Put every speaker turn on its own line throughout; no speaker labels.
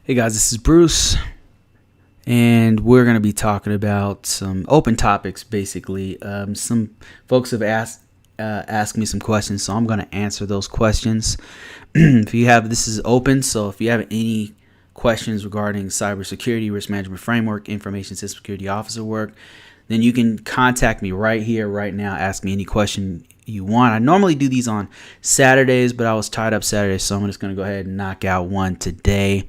Hey guys, this is Bruce, and we're going to be talking about some open topics. Basically, some folks have asked me some questions, so I'm going to answer those questions. This is open, so if you have any questions regarding cybersecurity, risk management framework, information system security officer work, then you can contact me right here, right now. Ask me any question you want. I normally do these on Saturdays, but I was tied up Saturday, so I'm just going to go ahead and knock out one today.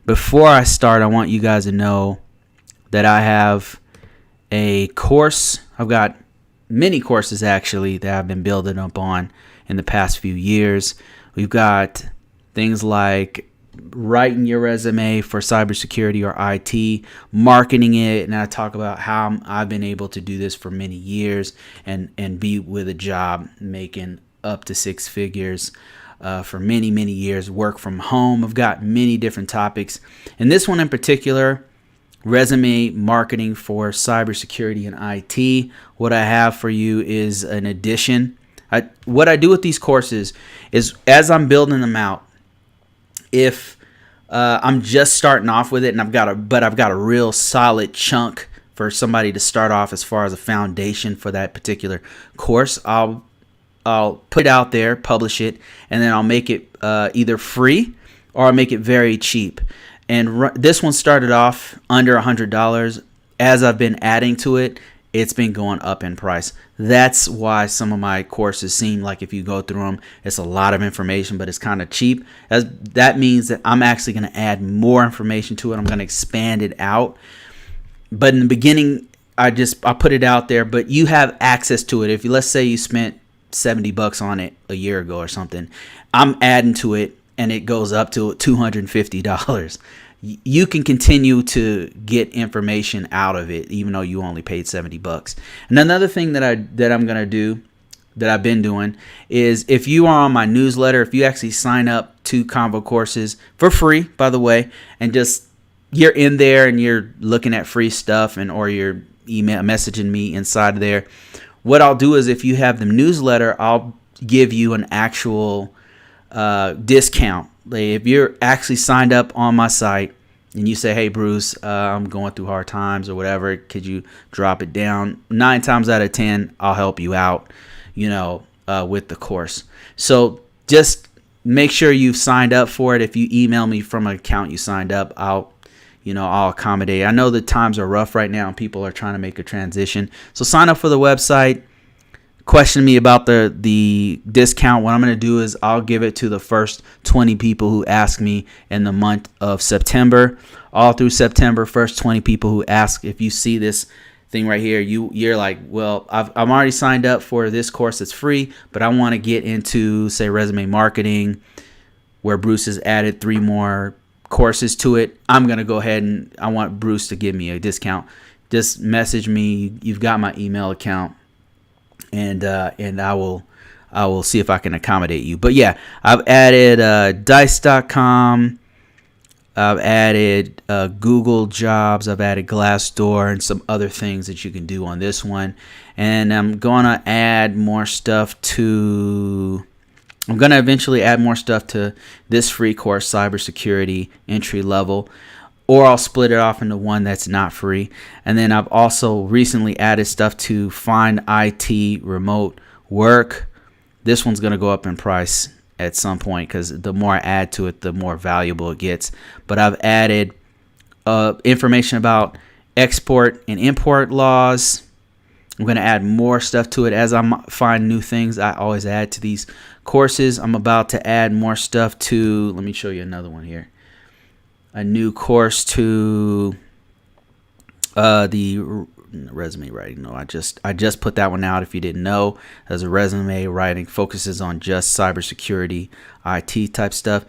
Before I start, I want you guys to know that I have a course. I've got many courses actually that I've been building up on in the past few years. We've got things like writing your resume for cybersecurity or IT, marketing it, and I talk about how I've been able to do this for many years and be with a job making up to six figures for many years, work from home. I've got many different topics. And this one in particular, resume marketing for cybersecurity and IT. What I have for you is an addition. What I do with these courses is as I'm building them out, if I'm just starting off with it and I've got a real solid chunk for somebody to start off as far as a foundation for that particular course, I'll put it out there, publish it, and then I'll make it either free or I'll make it very cheap. And this one started off under $100. As I've been adding to it, it's been going up in price. That's why some of my courses seem like if you go through them, it's a lot of information, but it's kind of cheap. That means that I'm actually going to add more information to it. I'm going to expand it out. But in the beginning, I put it out there, but you have access to it. If let's say you spent $70 on it a year ago or something, I'm adding to it and it goes up to $250. You can continue to get information out of it even though you only paid $70. And another thing that I'm going to do, that I've been doing, is if you are on my newsletter, if you actually sign up to ConvoCourses for free, by the way, and just you're in there and you're looking at free stuff or you're messaging me inside of there, what I'll do is if you have the newsletter, I'll give you an actual discount. Like if you're actually signed up on my site and you say, hey, Bruce, I'm going through hard times or whatever, could you drop it down? 9 times out of 10, I'll help you out, with the course. So just make sure you've signed up for it. If you email me from an account you signed up, I'll accommodate. I know the times are rough right now and people are trying to make a transition. So sign up for the website. Question me about the discount. What I'm going to do is I'll give it to the first 20 people who ask me in the month of September. All through September, first 20 people who ask. If you see this thing right here, you're like, well, I'm already signed up for this course that's free, but I want to get into, say, resume marketing, where Bruce has added 3 more courses to it. I'm going to go ahead and I want Bruce to give me a discount. Just message me. You've got my email account, and I will see if I can accommodate you. But yeah, I've added dice.com. I've added Google Jobs. I've added Glassdoor and some other things that you can do on this one. And I'm going to add more stuff to... I'm going to eventually add more stuff to this free course, Cybersecurity Entry Level, or I'll split it off into one that's not free. And then I've also recently added stuff to Find IT Remote Work. This one's going to go up in price at some point because the more I add to it, the more valuable it gets. But I've added information about export and import laws. I'm going to add more stuff to it as I find new things. I always add to these courses. I'm about to add more stuff to, let me show you another one here. A new course to the resume writing. No, I just put that one out if you didn't know. As a resume writing focuses on just cybersecurity, IT type stuff.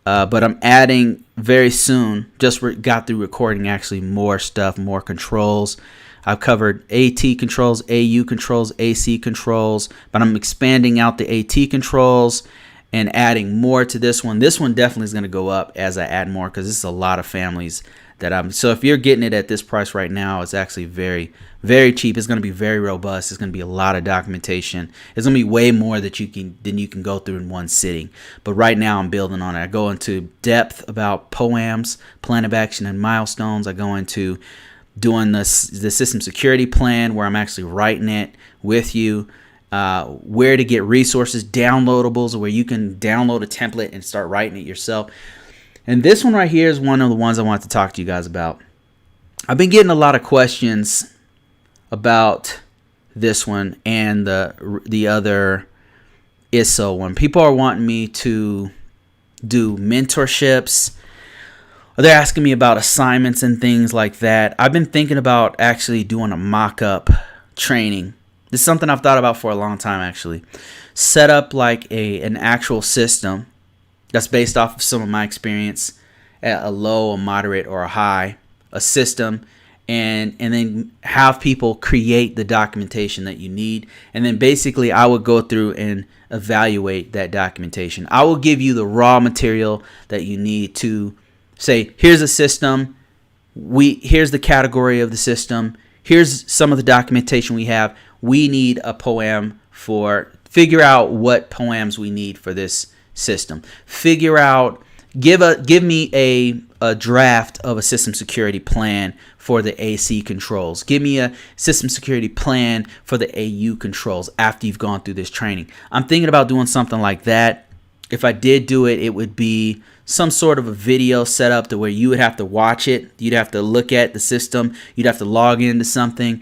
But I'm adding very soon, just got through recording actually more stuff, more controls. I've covered AT controls, AU controls, AC controls, but I'm expanding out the AT controls and adding more to this one. This one definitely is going to go up as I add more because this is a lot of families So if you're getting it at this price right now, it's actually very, very cheap. It's going to be very robust. It's going to be a lot of documentation. It's going to be way more than you can go through in one sitting. But right now I'm building on it. I go into depth about POAMs, plan of action and milestones. I go into doing the system security plan, where I'm actually writing it with you. Where to get resources, downloadables, where you can download a template and start writing it yourself. And this one right here is one of the ones I wanted to talk to you guys about. I've been getting a lot of questions about this one and the other ISO one. People are wanting me to do mentorships. They're asking me about assignments and things like that. I've been thinking about actually doing a mock-up training. This is something I've thought about for a long time, actually. Set up like an actual system that's based off of some of my experience at a low, a moderate, or a high, a system, and then have people create the documentation that you need. And then basically I would go through and evaluate that documentation. I will give you the raw material that you need to say, here's a system, here's the category of the system, here's some of the documentation we have. We need a POAM figure out what POAMs we need for this system. Figure out, give me a draft of a system security plan for the AC controls. Give me a system security plan for the AU controls after you've gone through this training. I'm thinking about doing something like that. If I did do it, it would be some sort of a video set up to where you would have to watch it. You'd have to look at the system. You'd have to log into something,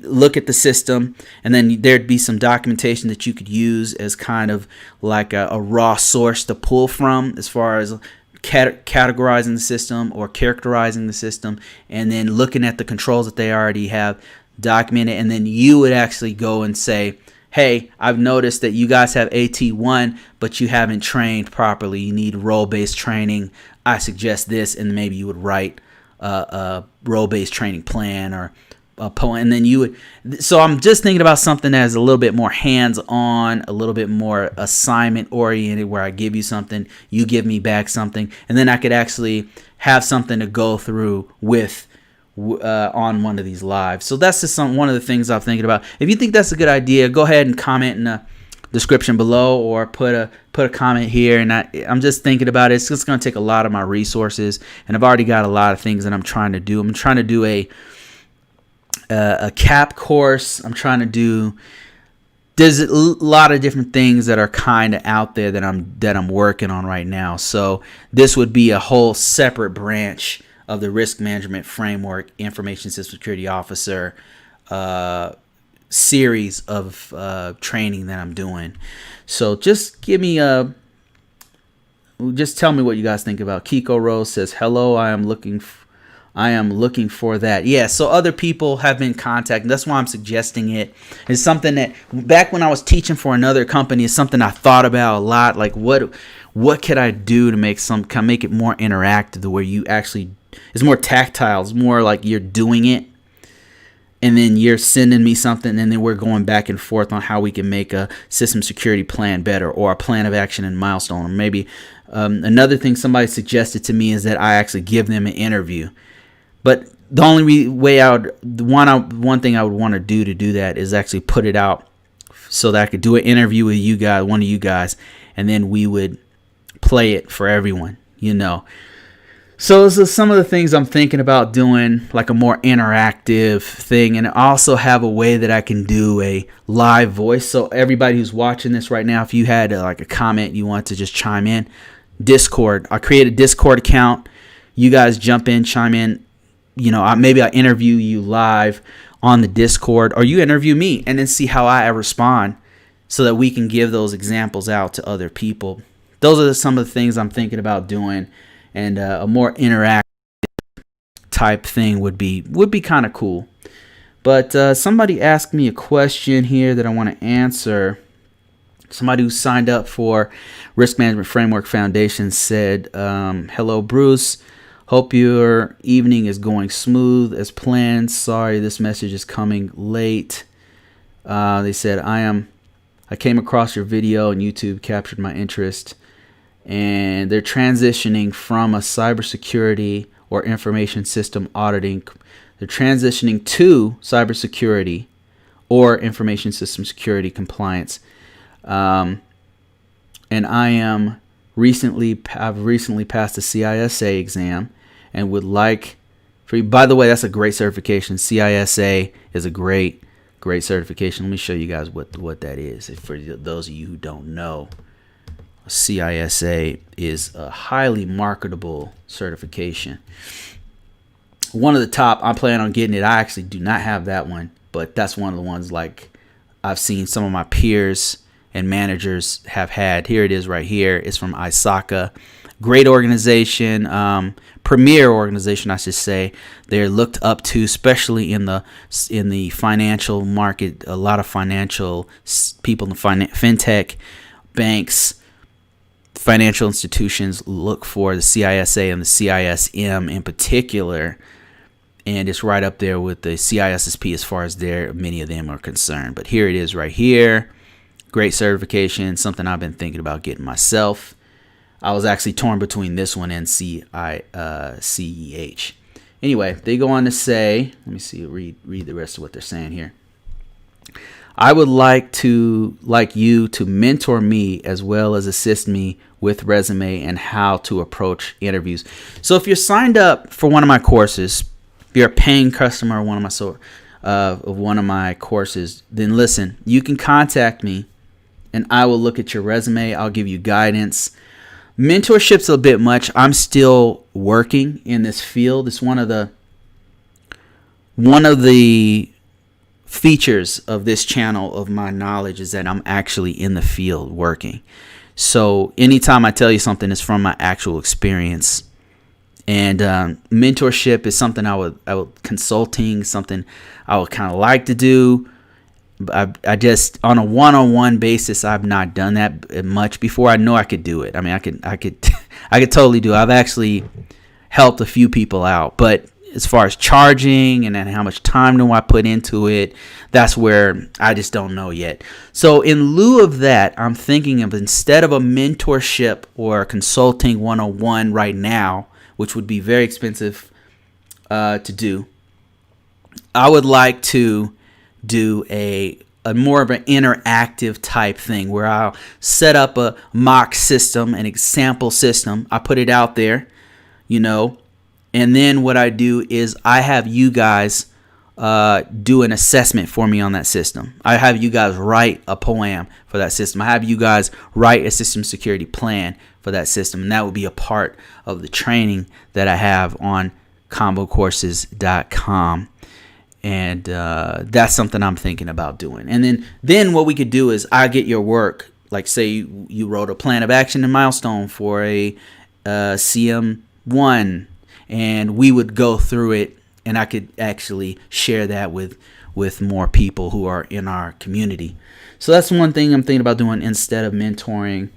look at the system, and then there'd be some documentation that you could use as kind of like a raw source to pull from as far as categorizing the system or characterizing the system, and then looking at the controls that they already have documented. And then you would actually go and say, hey, I've noticed that you guys have AT1, but you haven't trained properly. You need role-based training. I suggest this, and maybe you would write a role-based training plan or a POAM. And then you would. So I'm just thinking about something that is a little bit more hands-on, a little bit more assignment-oriented, where I give you something, you give me back something, and then I could actually have something to go through with on one of these lives. So that's just one of the things I'm thinking about. If you think that's a good idea, go ahead and comment in the description below, or put a comment here. And I'm just thinking about it. It's just going to take a lot of my resources, and I've already got a lot of things that I'm trying to do. I'm trying to do a CAP course. I'm trying to do. There's a lot of different things that are kind of out there that I'm working on right now. So this would be a whole separate branch of the risk management framework, information system security officer series of training that I'm doing. So just tell me what you guys think about. Kiko Rose says, hello, I am looking for that. Yeah, so other people have been contacting. That's why I'm suggesting it. It's something that back when I was teaching for another company, it's something I thought about a lot. Like what could I do to make it more interactive, to where you actually, it's more tactile. It's more like you're doing it, and then you're sending me something, and then we're going back and forth on how we can make a system security plan better, or a plan of action and milestone. Or maybe another thing somebody suggested to me is that I actually give them an interview. But the only way one thing I would want to do that is actually put it out so that I could do an interview with you guys, one of you guys, and then we would play it for everyone, So this is some of the things I'm thinking about doing, like a more interactive thing, and I also have a way that I can do a live voice. So everybody who's watching this right now, if you had like a comment you want to just chime in, Discord. I create a Discord account. You guys jump in, chime in. Maybe I interview you live on the Discord, or you interview me, and then see how I respond, so that we can give those examples out to other people. Those are some of the things I'm thinking about doing. And a more interactive type thing would be kind of cool. But somebody asked me a question here that I want to answer. Somebody who signed up for Risk Management Framework Foundation said, hello, Bruce. Hope your evening is going smooth as planned. Sorry, this message is coming late. They said, I came across your video and YouTube captured my interest. And they're transitioning from a cybersecurity or information system auditing. They're transitioning to cybersecurity or information system security compliance. And I've recently passed the CISSA exam and would like for you. By the way, that's a great certification. CISSA is a great certification. Let me show you guys what that is. For those of you who don't know, CISSA is a highly marketable certification. One of the top, I plan on getting it. I actually do not have that one, but that's one of the ones like I've seen some of my peers and managers have had. Here it is right here. It's from ISACA. Great organization, premier organization, I should say. They're looked up to, especially in the financial market. A lot of financial people in the fintech, banks, financial institutions look for the CISA and the CISM in particular. And it's right up there with the CISSP as far as many of them are concerned. But here it is right here. Great certification, something I've been thinking about getting myself. I was actually torn between this one and CEH. Anyway, they go on to say, let me see, read the rest of what they're saying here. I would like you to mentor me as well as assist me with resume and how to approach interviews. So if you're signed up for one of my courses, if you're a paying customer of one of my courses, then listen, you can contact me and I will look at your resume. I'll give you guidance. Mentorship's a bit much. I'm still working in this field. It's one of the features of this channel of my knowledge is that I'm actually in the field working. So anytime I tell you something, it's from my actual experience. And mentorship is something I would consulting, something I would kind of like to do. I just on a one-on-one basis, I've not done that much before. I know I could do it. I mean, I could totally do it. I've actually helped a few people out, but as far as charging and then how much time do I put into it, that's where I just don't know yet. So in lieu of that, I'm thinking of instead of a mentorship or a consulting one-on-one right now, which would be very expensive to do, I would like to do a more of an interactive type thing where I'll set up a mock system, an example system. I put it out there, and then what I do is I have you guys do an assessment for me on that system. I have you guys write a poem for that system. I have you guys write a system security plan for that system, and that would be a part of the training that I have on ConvoCourses.com. And that's something I'm thinking about doing. And then what we could do is I get your work. Like say you wrote a plan of action and milestone for a CM1, and we would go through it, and I could actually share that with more people who are in our community. So that's one thing I'm thinking about doing instead of mentoring.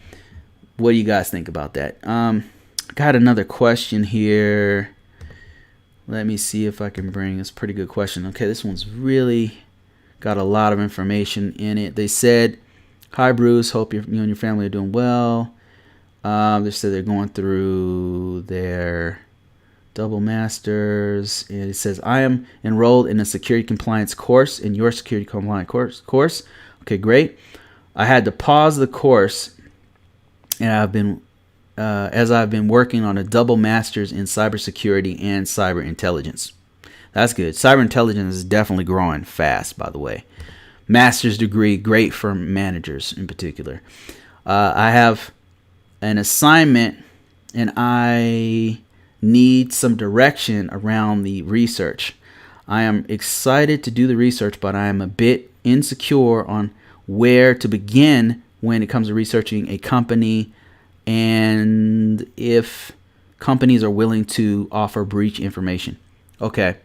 What do you guys think about that? Got another question here. Let me see if I can bring this. Pretty good question. Okay, this one's really got a lot of information in it. They said, "Hi Bruce, hope you and your family are doing well." They said they're going through their double masters, and it says, "I am enrolled in a security compliance course in your security compliance course." Okay, great. I had to pause the course, and I've been working on a double master's in cybersecurity and cyber intelligence. That's good. Cyber intelligence is definitely growing fast, by the way. Master's degree, great for managers in particular. I have an assignment, and I need some direction around the research. I am excited to do the research, but I am a bit insecure on where to begin when it comes to researching a company, and if companies are willing to offer breach information. Okay,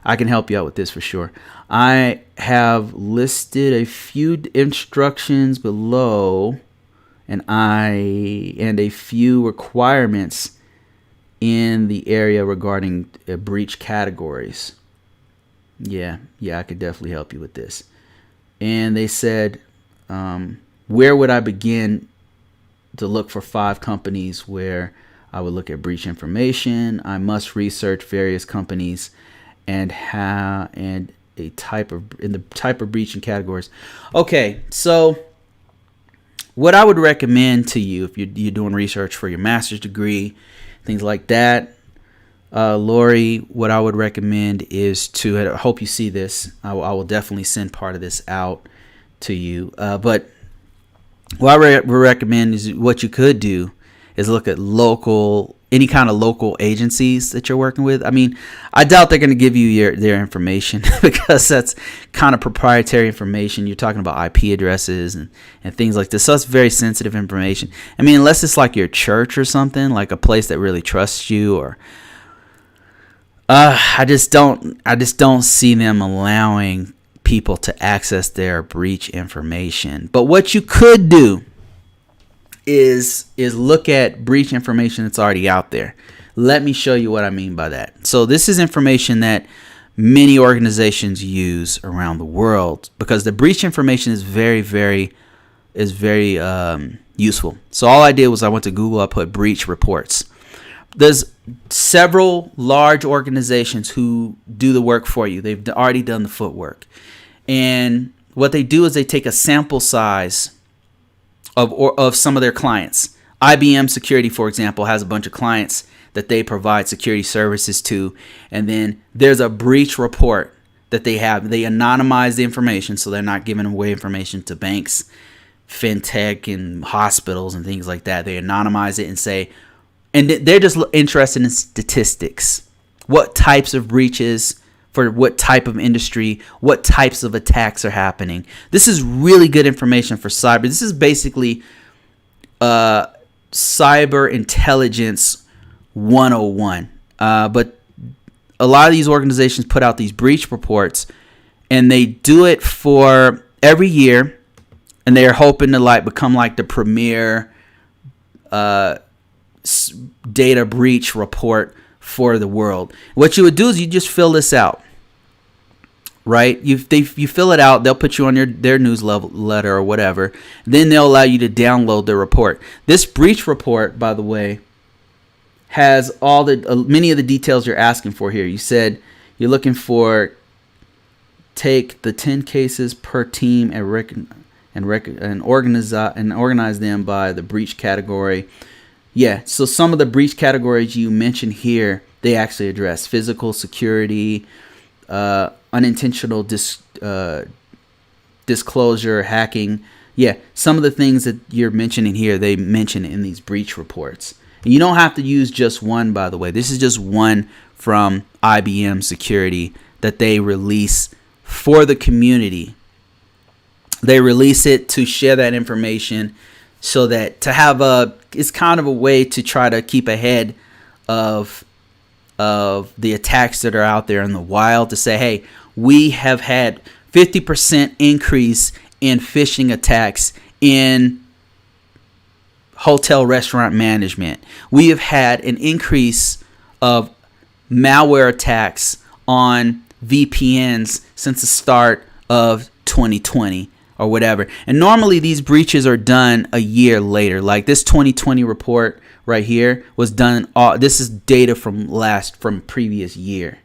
I can help you out with this for sure. I have listed a few instructions below and a few requirements in the area regarding breach categories. Yeah, I could definitely help you with this. And they said, where would I begin to look for 5 companies where I would look at breach information. I must research various companies and the type of breach and categories. Okay, so what I would recommend to you if you're doing research for your master's degree, things like that, Lori, what I would recommend is I hope you see this. I will definitely send part of this out to you. But what I would recommend is what you could do is look at any kind of local agencies that you're working with. I mean, I doubt they're going to give you their information because that's kind of proprietary information. You're talking about IP addresses and things like this. So it's very sensitive information. I mean, unless it's like your church or something, like a place that really trusts you, or I just don't see them allowing people to access their breach information. But what you could do is look at breach information that's already out there. Let me show you what I mean by that. So this is information that many organizations use around the world because the breach information is very useful. So all I did was I went to Google, I put breach reports. There's several large organizations who do the work for you. They've already done the footwork. And what they do is they take a sample size of some of their clients. IBM Security, for example, has a bunch of clients that they provide security services to. And then there's a breach report that they have. They anonymize the information, so they're not giving away information to banks, fintech, and hospitals and things like that. They anonymize it and say, and they're just interested in statistics. What types of breaches for what type of industry, what types of attacks are happening. This is really good information for cyber. This is basically cyber intelligence 101. But a lot of these organizations put out these breach reports, and they do it for every year, and they're hoping to become like the premier data breach report for the world. What you would do is you just fill this out, right? You fill it out. They'll put you on their newsletter or whatever. Then they'll allow you to download the report. This breach report, by the way, has all many of the details you're asking for here. You said you're looking for take the 10 cases per team and organize them by the breach category. Yeah, so some of the breach categories you mentioned here, they actually address physical security, unintentional disclosure, hacking. Yeah, some of the things that you're mentioning here, they mention in these breach reports. And you don't have to use just one, by the way. This is just one from IBM Security that they release for the community. They release it to share that information so that it's kind of a way to try to keep ahead of the attacks that are out there in the wild, to say, hey, we have had 50% increase in phishing attacks in hotel restaurant management. We have had an increase of malware attacks on VPNs since the start of 2020 or whatever. And normally these breaches are done a year later. Like this 2020 report right here was done. This is data from previous year,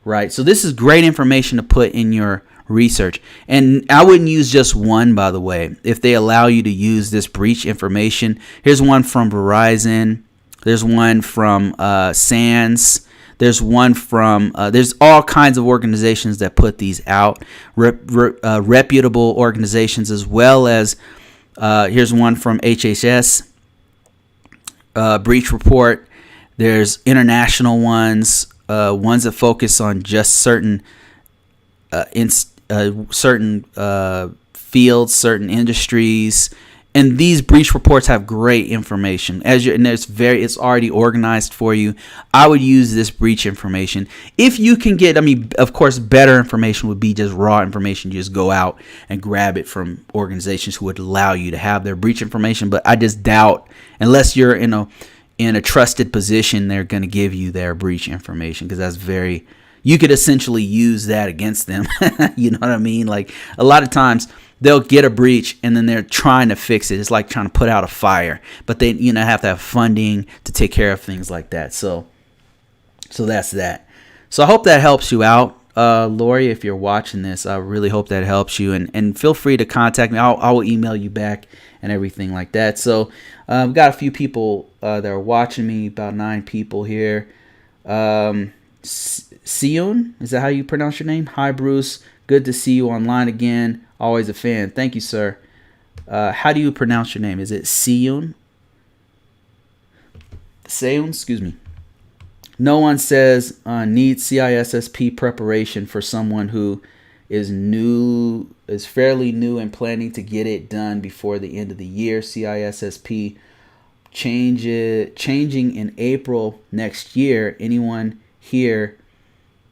right? So this is great information to put in your research. And I wouldn't use just one, by the way. If they allow you to use this breach information, here's one from Verizon. There's one from SANS. There's one from, there's all kinds of organizations that put these out, reputable organizations, as well as, here's one from HHS, breach report. There's international ones, ones that focus on just certain fields, certain industries. And these breach reports have great information. It's already organized for you. I would use this breach information. If you can get, of course, better information would be just raw information. You just go out and grab it from organizations who would allow you to have their breach information. But I just doubt, unless you're in a trusted position, they're going to give you their breach information, because you could essentially use that against them. You know what I mean? Like, a lot of times they'll get a breach and then they're trying to fix it. It's like trying to put out a fire, but they, have to have funding to take care of things like that. So that's that. So I hope that helps you out. Lori, if you're watching this, I really hope that helps you, and feel free to contact me. I will email you back and everything like that. So we've got a few people that are watching me, about 9 people here. Sion, is that how you pronounce your name? Hi, Bruce. Good to see you online again. Always a fan. Thank you, sir. How do you pronounce your name? Is it Sion? Sion, excuse me. No one says needs CISSP preparation for someone who is fairly new and planning to get it done before the end of the year. CISSP changing in April next year. Anyone here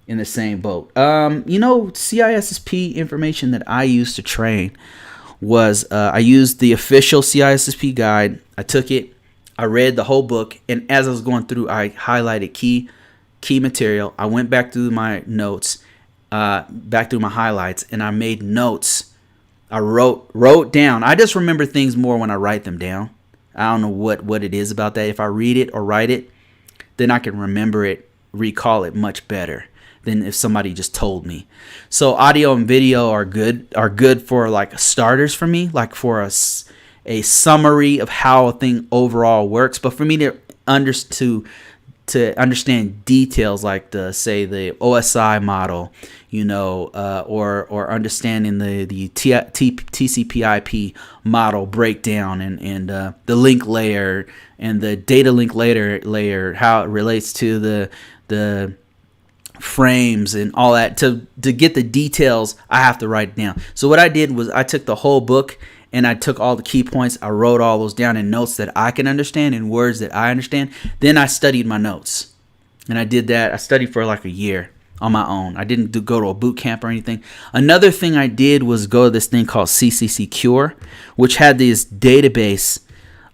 in the same boat? CISSP information that I used to train was I used the official CISSP guide. I took it. I read the whole book, and as I was going through, I highlighted key material. I went back through my notes, back through my highlights, and I made notes. I wrote down. I just remember things more when I write them down. I don't know what it is about that. If I read it or write it, then I can remember it, recall it much better than if somebody just told me. So audio and video are good for like starters for me, like for a summary of how a thing overall works. But for me to understand details like the OSI model, or understanding the TCP/IP model breakdown and the link layer and the data link layer, how it relates to the frames and all that. To get the details, I have to write it down. So what I did was I took the whole book and I took all the key points. I wrote all those down in notes that I can understand and words that I understand. Then I studied my notes. And I did that. I studied for like a year on my own. I didn't go to a boot camp or anything. Another thing I did was go to this thing called CCCure, which had this database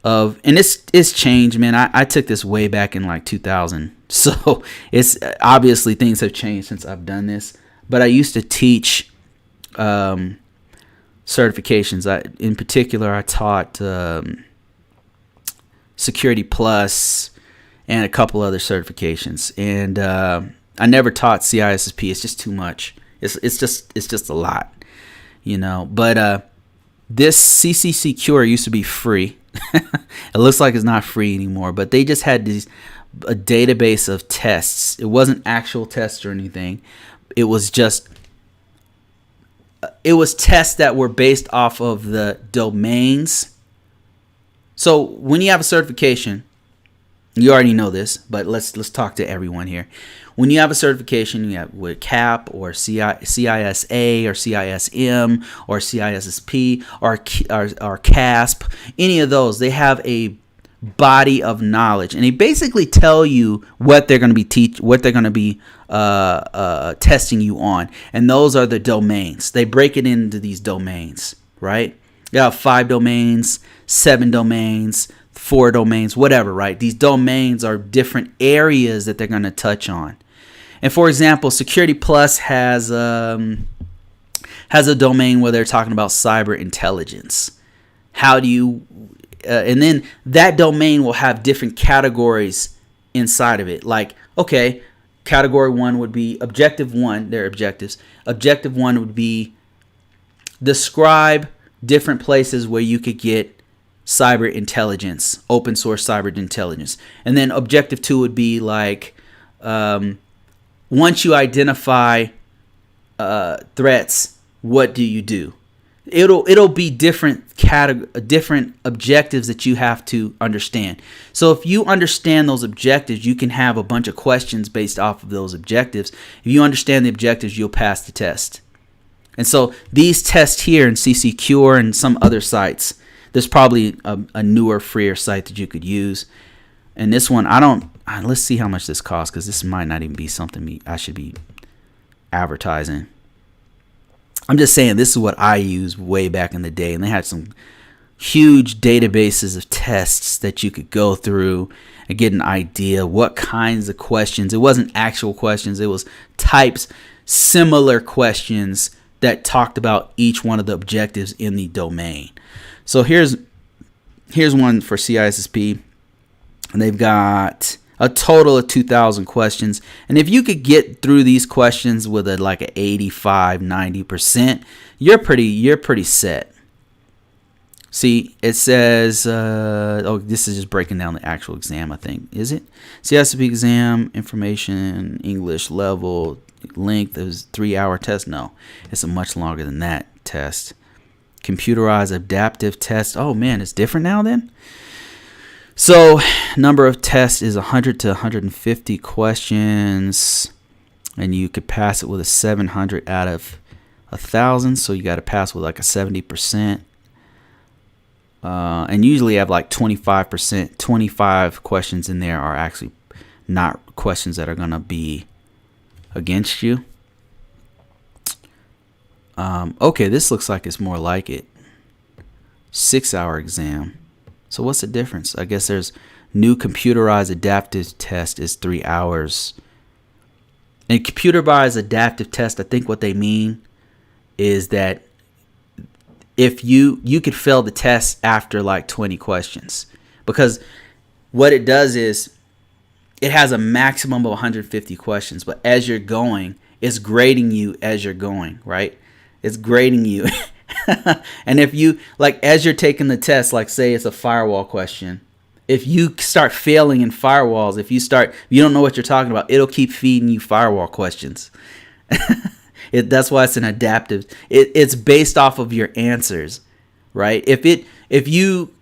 of, and it's changed, man. I took this way back in like 2000. So it's obviously things have changed since I've done this. But I used to teach certifications. In particular, I taught Security Plus and a couple other certifications. And I never taught CISSP. It's just too much. It's just a lot, But this CCCure used to be free. It looks like it's not free anymore. But they just had a database of tests. It wasn't actual tests or anything. It was tests that were based off of the domains. So when you have a certification, you already know this, but let's talk to everyone here. When you have a certification, you have with CAP or CISA or CISM or CISSP or CASSP, any of those, they have a body of knowledge, and they basically tell you what they're going to be testing you on, and those are the domains. They break it into these domains, right? You have 5 domains, 7 domains, 4 domains, whatever, right? These domains are different areas that they're going to touch on. And for example, Security Plus has a domain where they're talking about cyber intelligence. How do you and then that domain will have different categories inside of it. Like, okay, category 1 would be objective 1, their objectives. Objective 1 would be describe different places where you could get cyber intelligence, open source cyber intelligence. And then objective 2 would be like, once you identify threats, what do you do? It'll be different objectives that you have to understand. So if you understand those objectives, you can have a bunch of questions based off of those objectives. If you understand the objectives, you'll pass the test. And so these tests here in CCCure and some other sites, there's probably a newer, freer site that you could use. And this one, let's see how much this costs, because this might not even be something I should be advertising. I'm just saying this is what I used way back in the day, and they had some huge databases of tests that you could go through and get an idea what kinds of questions. It wasn't actual questions. It was types, similar questions that talked about each one of the objectives in the domain. So here's one for CISSP, and they've got a total of 2,000 questions. And if you could get through these questions with like an 85-90%, you're pretty set. See, it says, this is just breaking down the actual exam, I think. Is it? CISSP exam, information, English level, length is 3-hour test. No, it's a much longer than that test. Computerized adaptive test. Oh man, it's different now then. So number of tests is 100 to 150 questions, and you could pass it with a 700 out of 1,000. So you got to pass with like a 70%. And usually have like 25%. 25 questions in there are actually not questions that are gonna be against you. Okay, this looks like it's more like it. 6-hour exam. So what's the difference? I guess there's new computerized adaptive test is 3 hours. And computerized adaptive test, I think what they mean is that if you could fail the test after like 20 questions, because what it does is it has a maximum of 150 questions, but as you're going, it's grading you as you're going, right? It's grading you. And if you, like, as you're taking the test, like say it's a firewall question, if you start failing in firewalls, if you don't know what you're talking about, it'll keep feeding you firewall questions. That's why it's an adaptive. It's based off of your answers, right? If you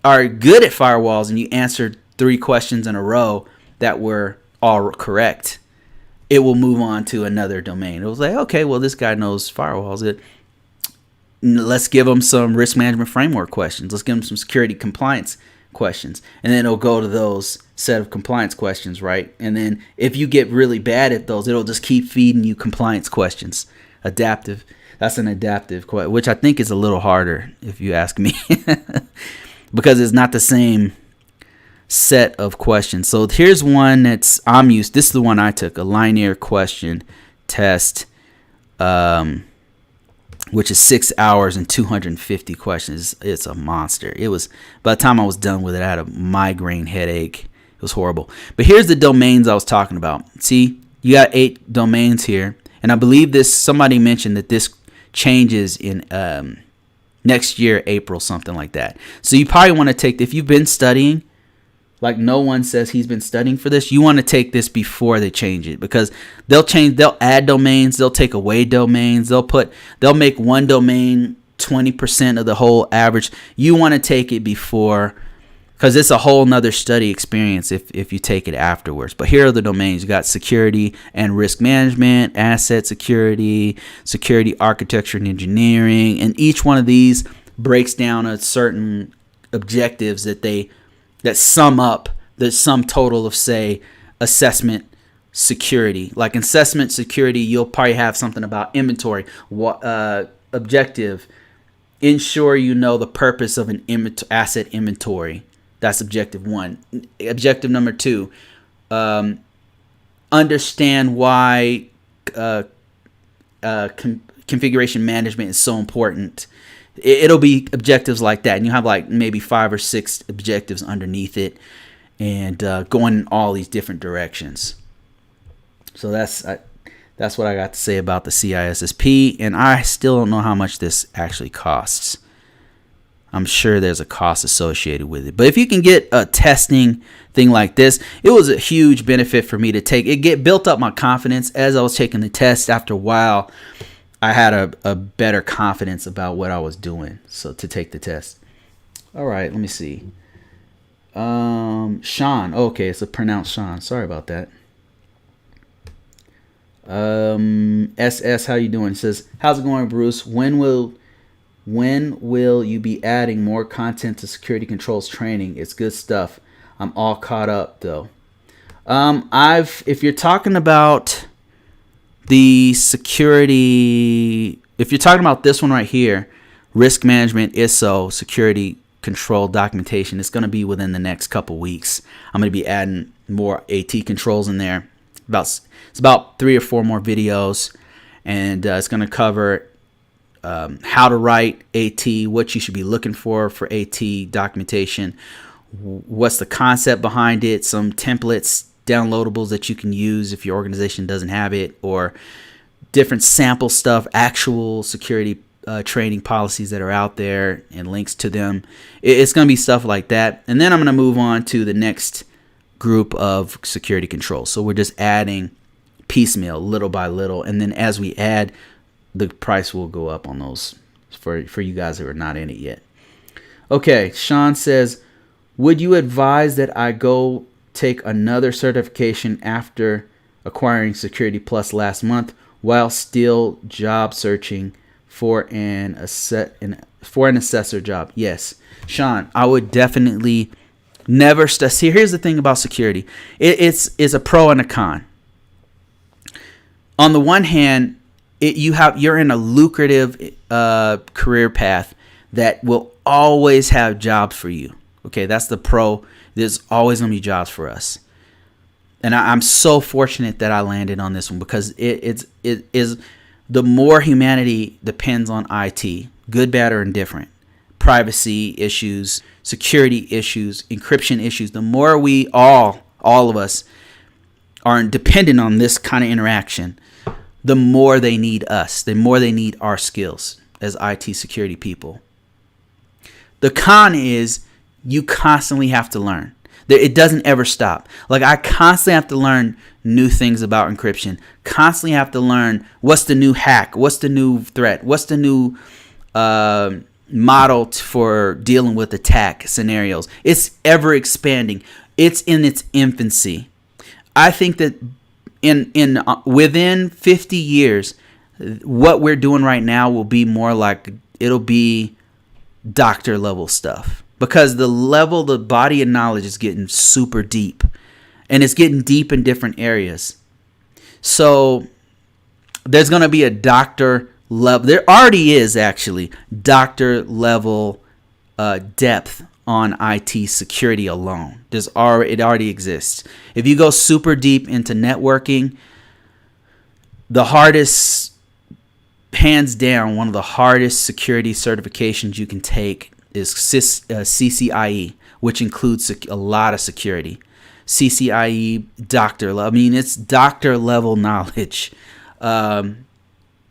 are good at firewalls and you answered 3 questions in a row that were all correct, it will move on to another domain. It was like, okay, well, this guy knows firewalls. Let's give him some risk management framework questions. Let's give him some security compliance questions. And then it'll go to those set of compliance questions, right? And then if you get really bad at those, it'll just keep feeding you compliance questions. Adaptive. That's an adaptive question, which I think is a little harder if you ask me, because it's not the same set of questions. So here's one this is the one I took, a linear question test, which is 6 hours and 250 questions. It's a monster. It was, by the time I was done with it, I had a migraine headache. It was horrible. But here's the domains I was talking about. See, you got 8 domains here. And I believe somebody mentioned that this changes in next year, April, something like that. So you probably want to take, if you've been studying, like no one says he's been studying for this, you want to take this before they change it, because they'll add domains, they'll take away domains, they'll make one domain 20% of the whole average. You want to take it before, because it's a whole nother study experience if you take it afterwards. But here are the domains. You got security and risk management, asset security, security architecture and engineering, and each one of these breaks down a certain objectives that sum up the sum total of, say, assessment security. Like assessment security, you'll probably have something about inventory, objective, ensure you know the purpose of an asset inventory. That's objective 1. Objective number 2, understand why configuration management is so important. It'll be objectives like that, and you have like maybe 5 or 6 objectives underneath it, and going in all these different directions. So that's what I got to say about the CISSP, and I still don't know how much this actually costs. I'm sure there's a cost associated with it, but if you can get a testing thing like this, it was a huge benefit for me to take it. Built up my confidence as I was taking the test. After a while, I had a better confidence about what I was doing, so to take the test. All right, let me see. Sean. Okay, it's pronounced Sean. Sorry about that. SS, how you doing? It says, how's it going, Bruce? When will you be adding more content to security controls training? It's good stuff. I'm all caught up though. If you're talking about the security, if you're talking about this one right here, risk management, ISO, security control documentation, it's going to be within the next couple weeks. I'm going to be adding more AT controls in there. It's about 3 or 4 more videos, and it's going to cover how to write AT, what you should be looking for AT documentation, what's the concept behind it, some templates, downloadables that you can use if your organization doesn't have it, or different sample stuff, actual security training policies that are out there and links to them. It's going to be stuff like that. And then I'm going to move on to the next group of security controls. So we're just adding piecemeal, little by little. And then as we add, the price will go up on those for you guys who are not in it yet. Okay, Sean says, would you advise that I go take another certification after acquiring Security Plus last month while still job searching for an assessor job? Yes, Sean, I would definitely never see. Here's the thing about security: it's a pro and a con. On the one hand, you're in a lucrative career path that will always have jobs for you. Okay, that's the pro. There's always gonna be jobs for us, and I'm so fortunate that I landed on this one because it is. The more humanity depends on IT, good, bad, or indifferent, privacy issues, security issues, encryption issues, the more we all of us are dependent on this kind of interaction, the more they need us, the more they need our skills as IT security people. The con is you constantly have to learn. It doesn't ever stop. Like, I constantly have to learn new things about encryption. Constantly have to learn what's the new hack, what's the new threat, what's the new model for dealing with attack scenarios. It's ever expanding. It's in its infancy. I think that within 50 years, what we're doing right now will be more like, it'll be doctor level stuff. Because the body of knowledge is getting super deep. And it's getting deep in different areas. So there's going to be a doctor level. There already is actually doctor level depth on IT security alone. It already exists. If you go super deep into networking, the hardest, hands down, one of the hardest security certifications you can take is CCIE, which includes a lot of security. CCIE doctor level. I mean, it's doctor level knowledge, and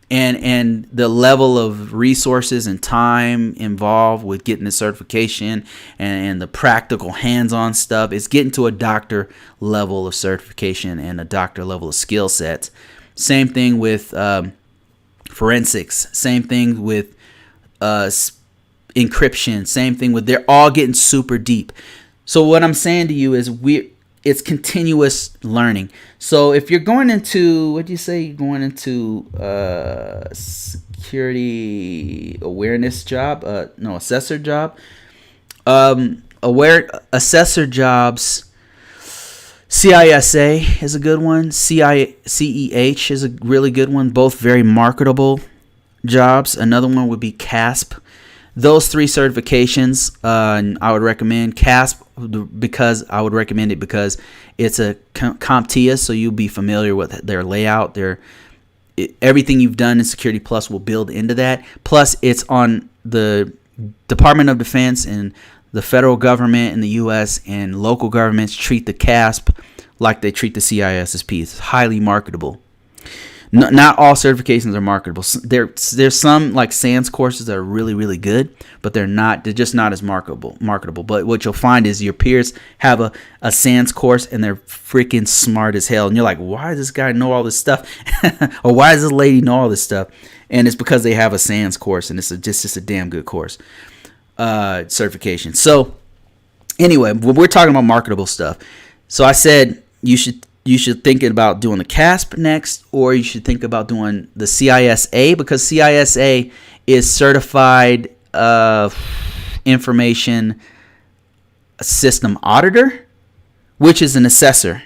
the level of resources and time involved with getting the certification and the practical hands-on stuff. It's getting to a doctor level of certification and a doctor level of skill sets. Same thing with forensics. Same thing with encryption. Same thing with, they're all getting super deep. So what I'm saying to you is it's continuous learning. So if you're going into, what do you say, you're going into security awareness job, assessor job, assessor jobs, CISA is a good one. CEH is a really good one. Both very marketable jobs. Another one would be CASP. Those three certifications, I would recommend CASP because it's a CompTIA, so you'll be familiar with their layout. Everything you've done in Security Plus will build into that. Plus, it's on the Department of Defense and the federal government in the U.S. and local governments treat the CASP like they treat the CISSP. It's highly marketable. Not all certifications are marketable. There's some like SANS courses that are really, really good, but they're just not as marketable. But what you'll find is your peers have a SANS course and they're freaking smart as hell. And you're like, why does this guy know all this stuff? Or why does this lady know all this stuff? And it's because they have a SANS course and it's just a damn good course. Certification. So anyway, we're talking about marketable stuff. So I said you should think about doing the CASP next, or you should think about doing the CISA, because CISA is Certified Information System Auditor, which is an assessor.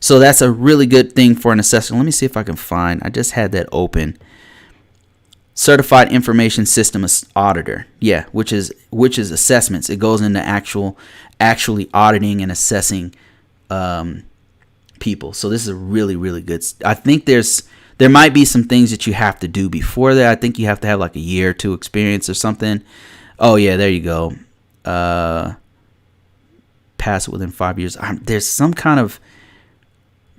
So that's a really good thing for an assessor. Let me see if I can find. I just had that open. Certified Information System Auditor. Yeah, which is assessments. It goes into actually auditing and assessing people. So this is a really, really good. I think there's There might be some things that you have to do before that. I think you have to have like a year or two experience or something. Oh yeah, there you go. Pass it within 5 years. There's some kind of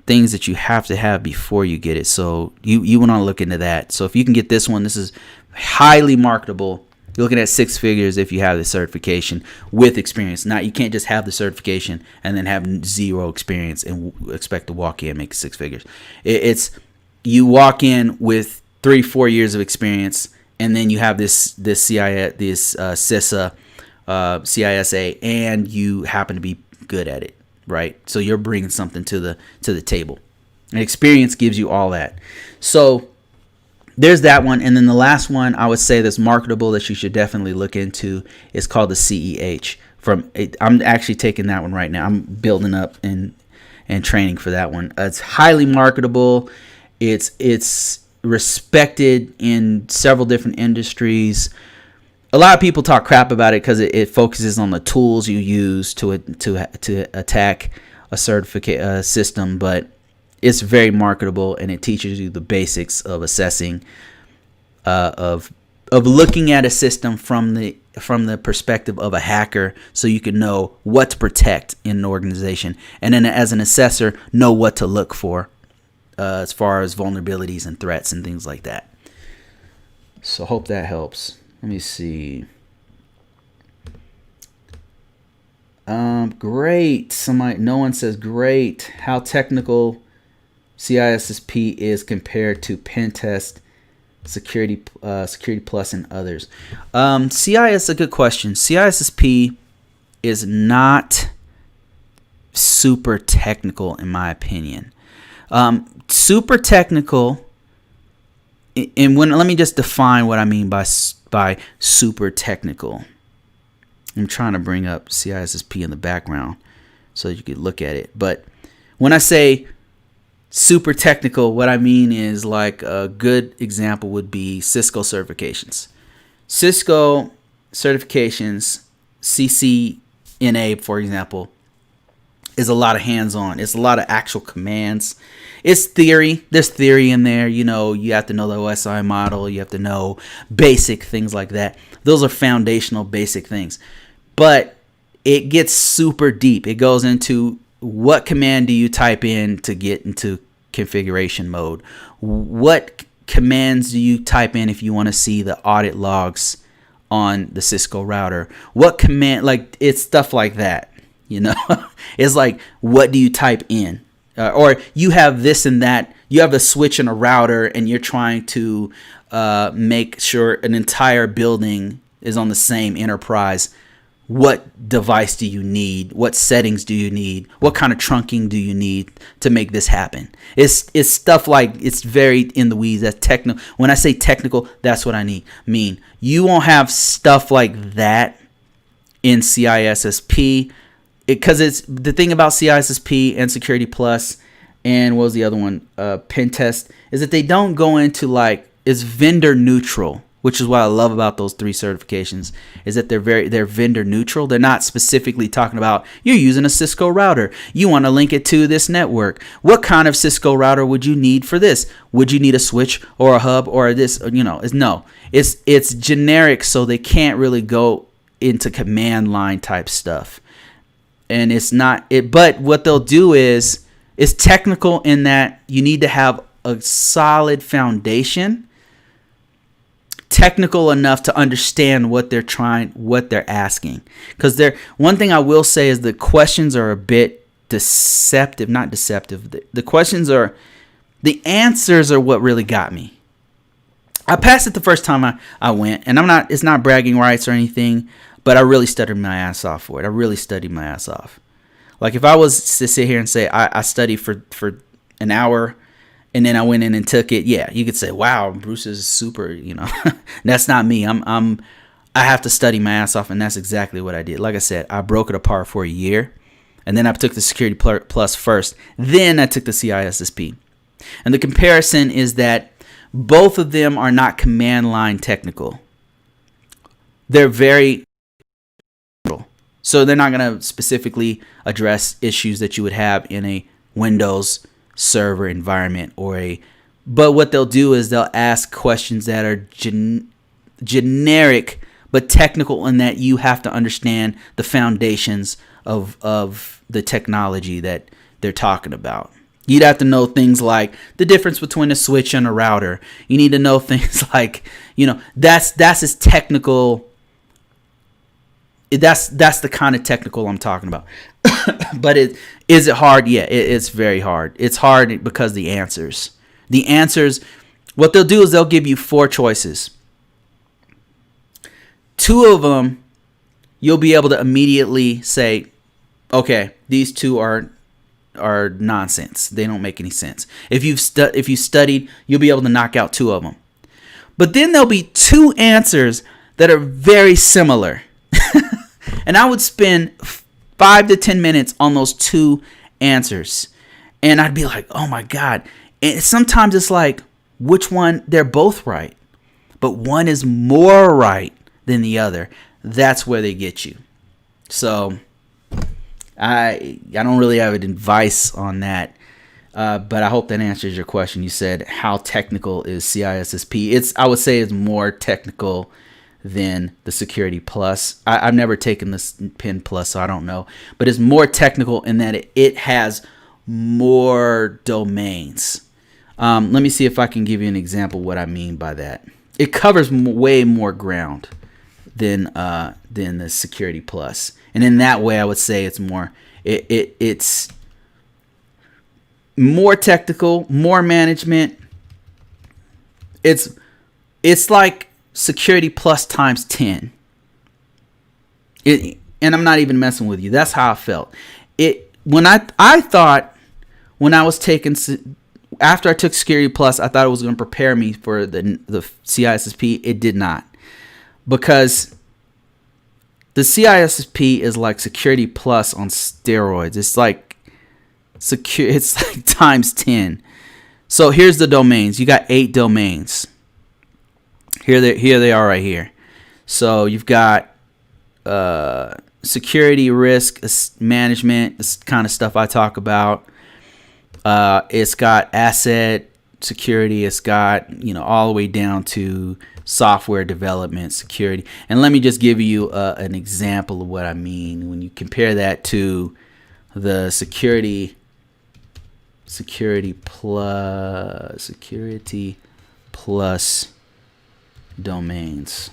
things that you have to have before you get it. So you want to look into that. So if you can get this one, this is highly marketable. You're looking at 6 figures if you have the certification with experience. Now, you can't just have the certification and then have zero experience and expect to walk in and make 6 figures. It's you walk in with 3-4 years of experience, and then you have this CISSA, CISA, and you happen to be good at it, right? So you're bringing something to the table. And experience gives you all that. So there's that one. And then the last one I would say that's marketable that you should definitely look into is called the CEH. I'm actually taking that one right now. I'm building up and training for that one. It's highly marketable. It's respected in several different industries. A lot of people talk crap about it because it focuses on the tools you use to attack a certificate system, but it's very marketable, and it teaches you the basics of assessing, of looking at a system from the perspective of a hacker, so you can know what to protect in an organization, and then as an assessor, know what to look for as far as vulnerabilities and threats and things like that. So hope that helps. Let me see. Great. No one says great. How technical CISSP is compared to pen test, security plus, and others. CIS, a good question. CISSP is not super technical in my opinion. Super technical, and let me just define what I mean by super technical. I'm trying to bring up CISSP in the background so you could look at it. But when I say super technical, what I mean is, like, a good example would be Cisco certifications. Cisco certifications, CCNA, for example, is a lot of hands-on. It's a lot of actual commands. It's theory. There's theory in there. You know, you have to know the OSI model. You have to know basic things like that. Those are foundational basic things. But it gets super deep. It goes into what command do you type in to get into configuration mode? What commands do you type in if you want to see the audit logs on the Cisco router? What command, like, it's stuff like that, you know? It's like, what do you type in? Or you have this and that. You have a switch and a router, and you're trying to make sure an entire building is on the same enterprise. What device do you need? What settings do you need? What kind of trunking do you need to make this happen? It's stuff like, it's very in the weeds. That's technical. When I say technical, that's what I mean. You won't have stuff like that in CISSP, because it's the thing about CISSP and Security Plus, and what was the other one? Pen Test, is that they don't go into, like, it's vendor neutral. Which is what I love about those 3 certifications, is that they're vendor neutral. They're not specifically talking about, you're using a Cisco router, you want to link it to this network. What kind of Cisco router would you need for this? Would you need a switch or a hub or this? You know, it's generic, so they can't really go into command line type stuff. And it's not it. But what they'll do is, it's technical in that you need to have a solid foundation. Technical enough to understand what they're asking. Because one thing I will say is the questions are a bit deceptive. Not deceptive. The answers are what really got me. I passed it the first time I went, and it's not bragging rights or anything, but I really studied my ass off for it. I really studied my ass off. Like, if I was to sit here and say I studied for an hour, and then I went in and took it, yeah, you could say, wow, Bruce is super, you know. That's not me. I have to study my ass off, and that's exactly what I did. Like I said, I broke it apart for a year, and then I took the Security Plus first. Then I took the CISSP. And the comparison is that both of them are not command line technical. They're very, so they're not going to specifically address issues that you would have in a Windows server environment or a But what they'll do is they'll ask questions that are generic but technical, in that you have to understand the foundations of the technology that they're talking about. You'd have to know things like the difference between a switch and a router. You need to know things like, that's as technical. That's the kind of technical I'm talking about. But is it hard? Yeah, it's very hard. It's hard because the answers, what they'll do is they'll give you 4 choices. 2 of them, you'll be able to immediately say, okay, these 2 are nonsense. They don't make any sense. If you studied, you'll be able to knock out 2 of them. But then there'll be 2 answers that are very similar. And I would spend 5 to 10 minutes on those 2 answers. And I'd be like, oh my God. And sometimes it's like, which one? They're both right, but one is more right than the other. That's where they get you. So I don't really have an advice on that, but I hope that answers your question. You said, how technical is CISSP? I would say it's more technical than the Security Plus. I've never taken this PIN Plus, so I don't know, but it's more technical in that it has more domains. Let me see if I can give you an example of what I mean by that. It covers way more ground than the Security Plus, and in that way, I would say it's more technical, more management. It's like Security Plus times 10. And I'm not even messing with you. That's how I felt. When I thought when I was taking, after I took Security Plus, I thought it was going to prepare me for the CISSP. It did not, because the CISSP is like Security Plus on steroids. It's like times 10. So here's the domains. You got 8 domains. Here they are right here. So you've got security, risk management, this kind of stuff I talk about. It's got asset security. It's got, all the way down to software development security. And let me just give you an example of what I mean when you compare that to the security plus domains.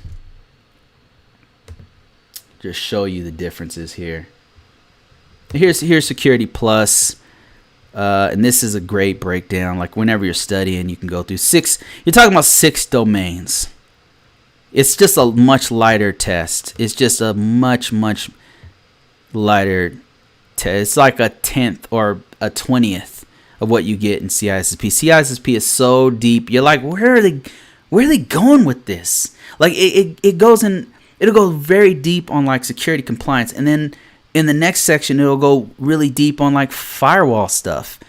Just show you the differences here. Here's Security Plus, and this is a great breakdown. Like whenever you're studying, you can go through 6. You're talking about 6 domains. It's just a much lighter test. It's just a much lighter test. It's like a 10th or a 20th of what you get in CISSP. CISSP is so deep. You're like, where are they going with this? Like it goes in. It'll go very deep on like security compliance, and then in the next section it'll go really deep on like firewall stuff.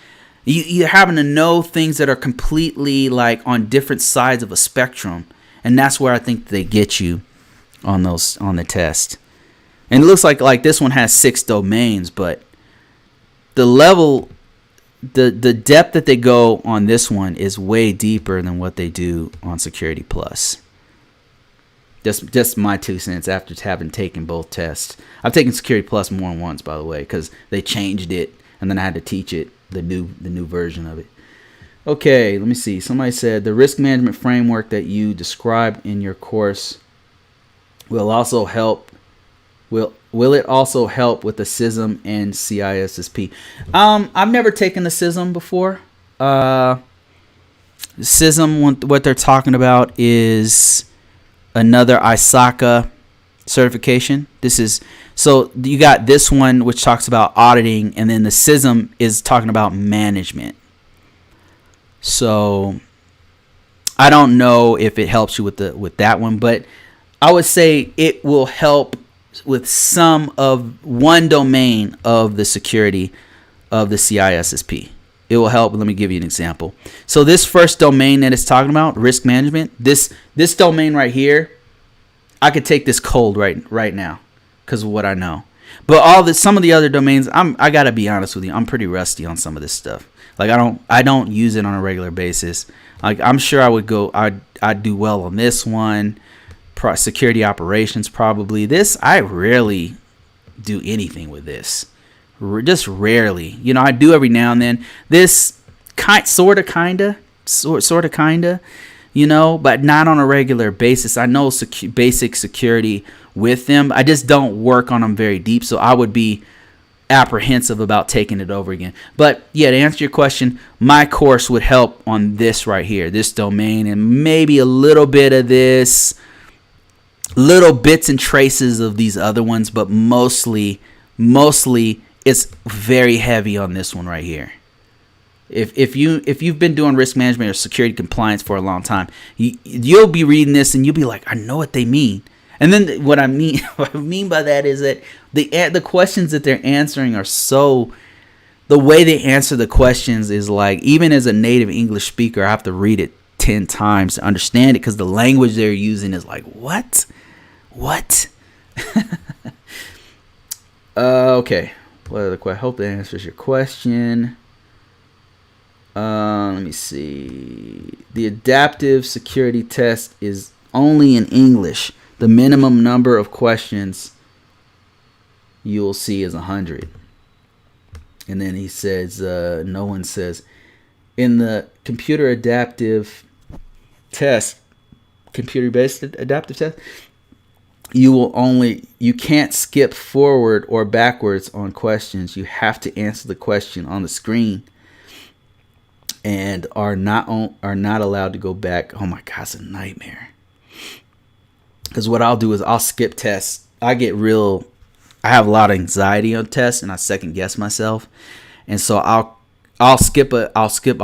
You're having to know things that are completely like on different sides of a spectrum, and that's where I think they get you on the test. And it looks like this one has 6 domains, but the level, the depth that they go on this one is way deeper than what they do on Security Plus. Just my 2 cents after having taken both tests. I've taken Security Plus more than once, by the way, because they changed it, and then I had to teach it, the new version of it. Okay, let me see. Somebody said the risk management framework that you described in your course will also help. Will it also help with the CISM and CISSP? I've never taken the CISM before. CISM, what they're talking about is another ISACA certification. So you got this one which talks about auditing, and then the CISM is talking about management. So I don't know if it helps you with that one, but I would say it will help with one domain of the security of the CISSP. It will help. Let me give you an example. So this first domain that it's talking about, risk management, this domain right here, I could take this cold right now because of what I know. But some of the other domains, I gotta be honest with you, I'm pretty rusty on some of this stuff. Like I don't use it on a regular basis. Like, I'm sure I would go. I'd do well on this one. Security operations, probably. This, I rarely do anything with this. Just rarely. I do every now and then. This sort of kinda, but not on a regular basis. I know basic security with them. I just don't work on them very deep, so I would be apprehensive about taking it over again. But yeah, to answer your question, my course would help on this right here, this domain, and maybe a little bit of this, little bits and traces of these other ones, but mostly it's very heavy on this one right here. If you've been doing risk management or security compliance for a long time, you'll be reading this and you'll be like, I know what they mean. And then what I mean by that is that the questions that they're answering are so, the way they answer the questions is like, even as a native English speaker, I have to read it 10 times to understand it, because the language they're using is like, what? Okay. What other question? I hope that answers your question. Let me see. The adaptive security test is only in English. The minimum number of questions you'll see is 100. And then he says, no one says, in the computer-based adaptive test, you can't skip forward or backwards on questions. You have to answer the question on the screen, and are not allowed to go back. Oh my God, it's a nightmare. Because what I'll do is I'll skip tests. I have a lot of anxiety on tests, and I second guess myself. And so I'll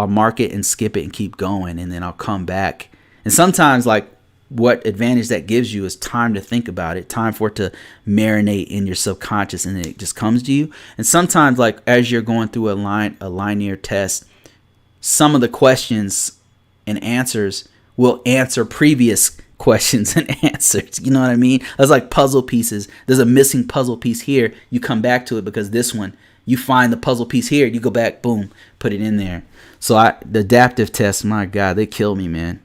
mark it and skip it and keep going, and then I'll come back. And sometimes, like, what advantage that gives you is time to think about it, time for it to marinate in your subconscious, and then it just comes to you. And sometimes, like, as you're going through a linear test, some of the questions and answers will answer previous questions and answers. You know what I mean? It's like puzzle pieces. There's a missing puzzle piece here. You come back to it because this one, you find the puzzle piece here. You go back, boom, put it in there. So the adaptive tests, my God, they kill me, man.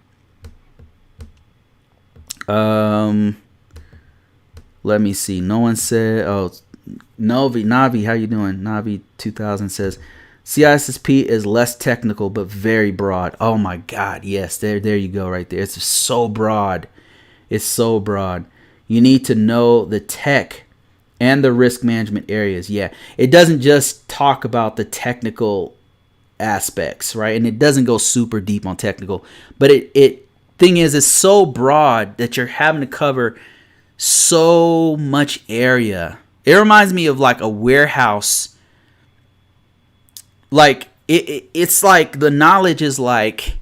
Let me see. No one said. Oh, Navi, how you doing? Navi 2000 says, CISSP is less technical but very broad. Oh my God, yes, there you go, right there. It's so broad. It's so broad. You need to know the tech and the risk management areas. Yeah, it doesn't just talk about the technical aspects, right? And it doesn't go super deep on technical, but thing is, it's so broad that you're having to cover so much area. It reminds me of like a warehouse. Like it's like the knowledge is like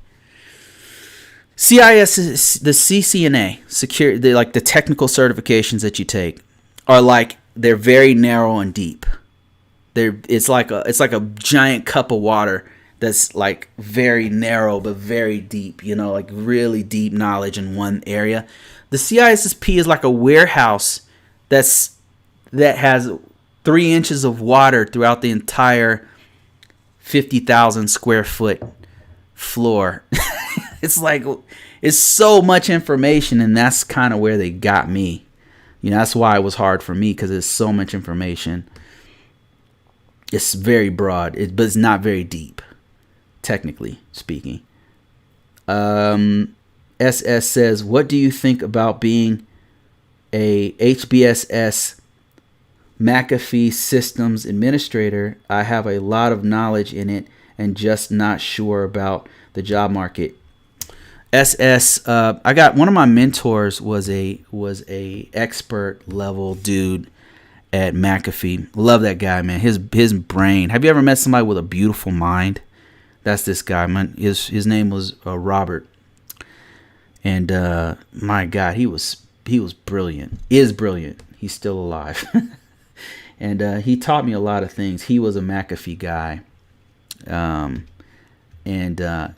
CIS, the CCNA, security, like the technical certifications that you take are like, they're very narrow and deep. It's like a giant cup of water that's like very narrow but very deep, like really deep knowledge in one area. The CISSP is like a warehouse that has 3 inches of water throughout the entire 50,000 square foot floor. It's so much information, and that's kind of where they got me. That's why it was hard for me, because it's so much information. It's very broad, but it's not very deep, technically speaking. SS says, what do you think about being a HBSS McAfee systems administrator? I have a lot of knowledge in it and just not sure about the job market. SS, I got one of my mentors was a expert level dude at McAfee. Love that guy, man. His brain. Have you ever met somebody with a beautiful mind? That's this guy, man. His name was Robert, and my God, he was brilliant. Is brilliant. He's still alive. And he taught me a lot of things. He was a McAfee guy. And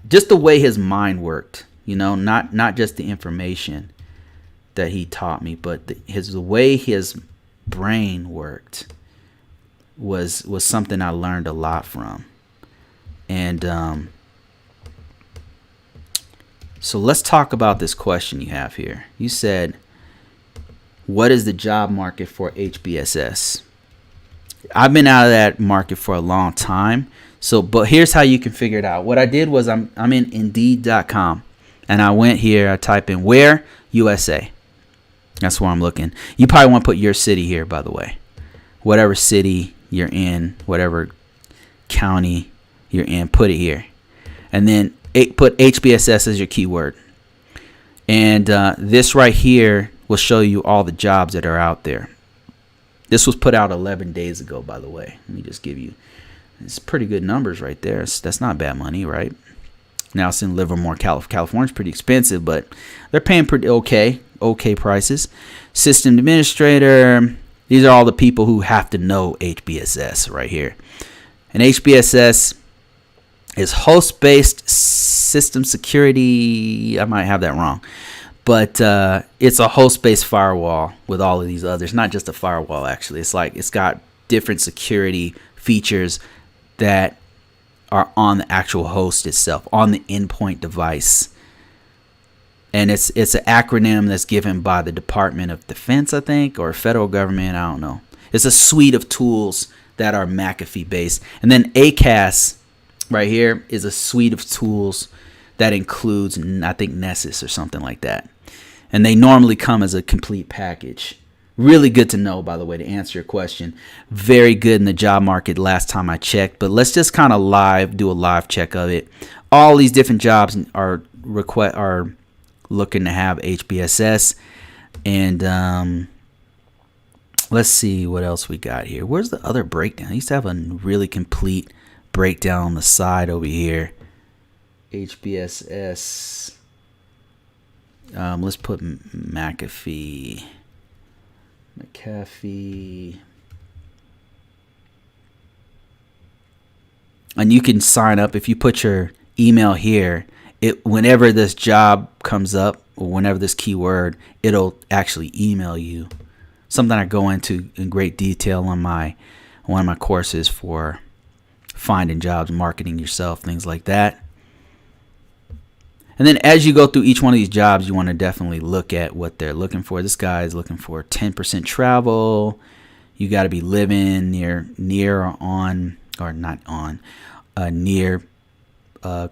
just the way his mind worked, not just the information that he taught me, but the way his brain worked was something I learned a lot from. And So let's talk about this question you have here. You said, what is the job market for HBSS? I've been out of that market for a long time. But here's how you can figure it out. What I did was I'm in Indeed.com, and I went here. I type in where USA. That's where I'm looking. You probably want to put your city here, by the way. Whatever city you're in, whatever county you're in, put it here, and then put HBSS as your keyword. And this right here will show you all the jobs that are out there. This was put out 11 days ago, by the way. Let me just give you, it's pretty good numbers right there. That's not bad money, right? Now it's in Livermore, California's pretty expensive, but they're paying pretty okay prices. System administrator. These are all the people who have to know HBSS right here. And HBSS is host-based system security. I might have that wrong. But it's a host-based firewall with all of these others. Not just a firewall, actually. It's got different security features that are on the actual host itself, on the endpoint device. And it's an acronym that's given by the Department of Defense, I think, or federal government. I don't know. It's a suite of tools that are McAfee-based. And then ACAS right here is a suite of tools that includes, I think, Nessus or something like that. And they normally come as a complete package. Really good to know, by the way, to answer your question. Very good in the job market last time I checked. But let's just kind of do a live check of it. All these different jobs are looking to have HBSS. And let's see what else we got here. Where's the other breakdown? I used to have a really complete breakdown on the side over here. HBSS. Let's put McAfee. And you can sign up if you put your email here. Whenever this job comes up, or whenever this keyword, it'll actually email you. Something I go into in great detail on one of my courses for finding jobs, marketing yourself, things like that. And then as you go through each one of these jobs, you want to definitely look at what they're looking for. This guy is looking for 10% travel. You got to be living near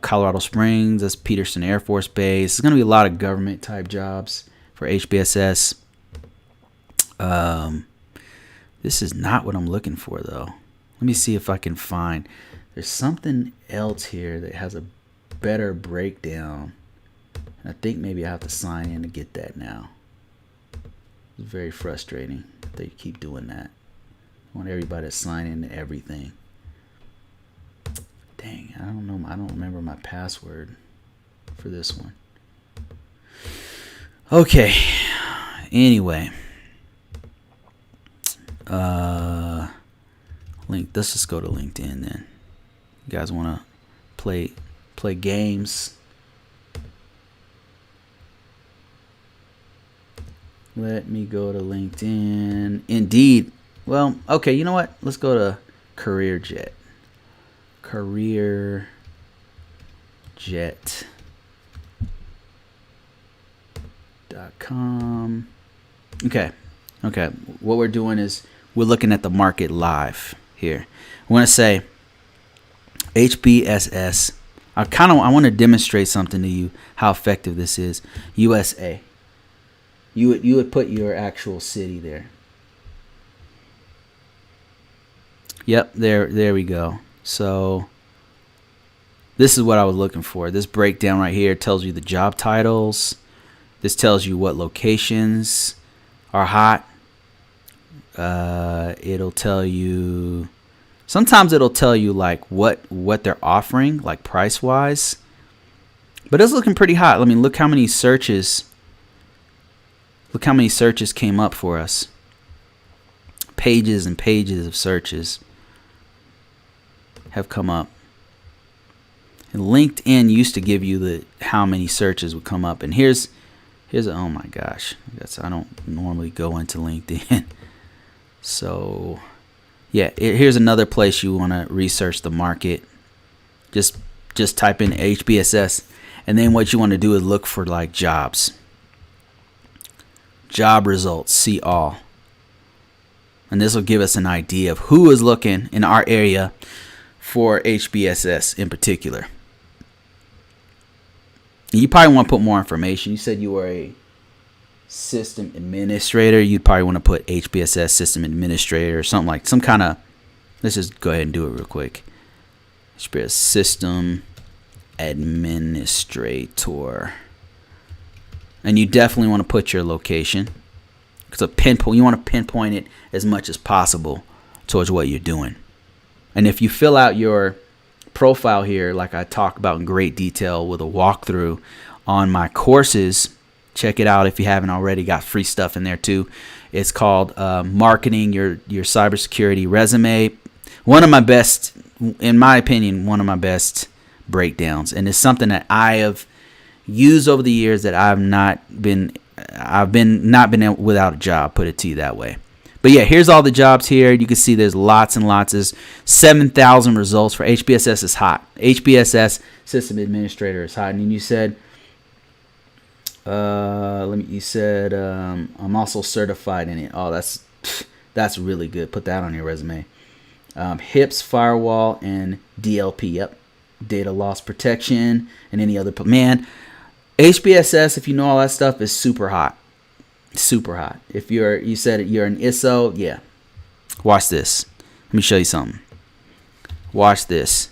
Colorado Springs. That's Peterson Air Force Base. There's going to be a lot of government type jobs for HBSS. This is not what I'm looking for, though. Let me see if I can find. There's something else here that has a better breakdown. I think maybe I have to sign in to get that now. It's very frustrating that they keep doing that. I want everybody to sign in to everything. Dang, I don't know. I don't remember my password for this one. Okay. Anyway. Let's just go to LinkedIn then. You guys want to play games? Let me go to LinkedIn. Indeed. Well, okay, you know what? Let's go to CareerJet. CareerJet.com. Okay. What we're doing is we're looking at the market live here. I want to say HBSS. I want to demonstrate something to you how effective this is. USA. You would put your actual city there. Yep, there we go. So this is what I was looking for. This breakdown right here tells you the job titles. This tells you what locations are hot. It'll tell you. Sometimes it'll tell you like what they're offering, like price wise. But it's looking pretty hot. I mean, look how many searches. Look how many searches came up for us. Pages and pages of searches have come up. And LinkedIn used to give you how many searches would come up. And here's oh my gosh. I don't normally go into LinkedIn. So yeah, here's another place you want to research the market. Just type in HBSS. And then what you want to do is look for like jobs. Job results, see all. And this will give us an idea of who is looking in our area for HBSS in particular. You probably want to put more information. You said you were a system administrator. You'd probably want to put HBSS system administrator or something like some kind of. Let's just go ahead and do it real quick. HBSS system administrator. And you definitely want to put your location. Because you want to pinpoint it as much as possible towards what you're doing. And if you fill out your profile here, like I talk about in great detail with a walkthrough on my courses, check it out if you haven't already. Got free stuff in there too. It's called Marketing Your Cybersecurity Resume. One of my best, in my opinion, one of my best breakdowns. And it's something that I have used over the years that I've not been without a job, put it to you that way. But yeah, here's all the jobs here. You can see there's lots and lots. There's 7,000 results for HBSS is hot. HBSS system administrator is hot. And then you said, I'm also certified in it. Oh, that's really good. Put that on your resume. HIPS, firewall, and DLP. Yep, data loss protection, and any other. Man, HBSS, if you know all that stuff, is super hot. Super hot. If you said you're an ISO, yeah. Watch this. Let me show you something. Watch this.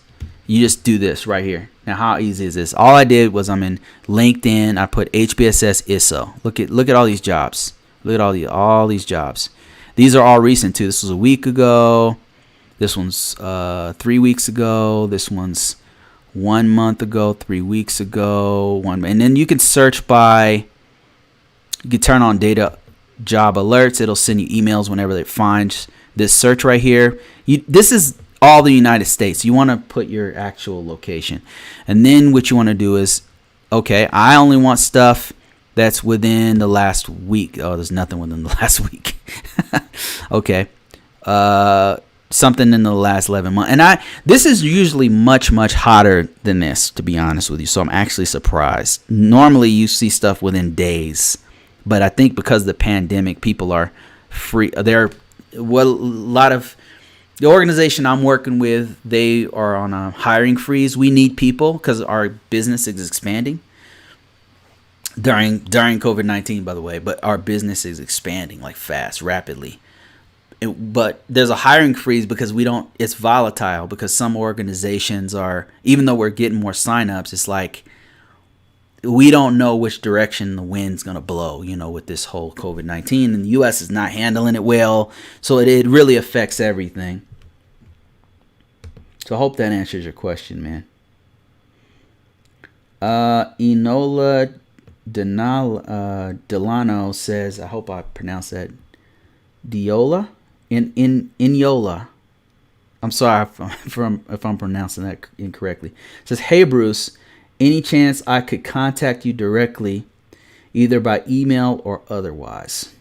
You just do this right here. Now, how easy is this? All I did was I'm in LinkedIn. I put HBSS ISO. Look at all these jobs. Look at all these jobs. These are all recent too. This was a week ago. This one's 3 weeks ago. This one's 1 month ago. 3 weeks ago. And then you can search by. You can turn on data job alerts. It'll send you emails whenever it finds this search right here. This is all the United States. You want to put your actual location. And then what you want to do is, okay, I only want stuff that's within the last week. Oh, there's nothing within the last week. Okay. Something in the last 11 months. And this is usually much, much hotter than this, to be honest with you. So I'm actually surprised. Normally you see stuff within days. But I think because of the pandemic, people are free. A lot of the organization I'm working with, they are on a hiring freeze. We need people because our business is expanding during COVID-19, by the way. But our business is expanding like fast, rapidly. But there's a hiring freeze because it's volatile because some organizations are, even though we're getting more signups, it's like, we don't know which direction the wind's going to blow, with this whole COVID-19. And the U.S. is not handling it well. So it really affects everything. So I hope that answers your question, man. Enola Delano says, I hope I pronounced that, Diola? Inyola. I'm sorry if I'm pronouncing that incorrectly. It says, hey, Bruce. Any chance I could contact you directly, either by email or otherwise?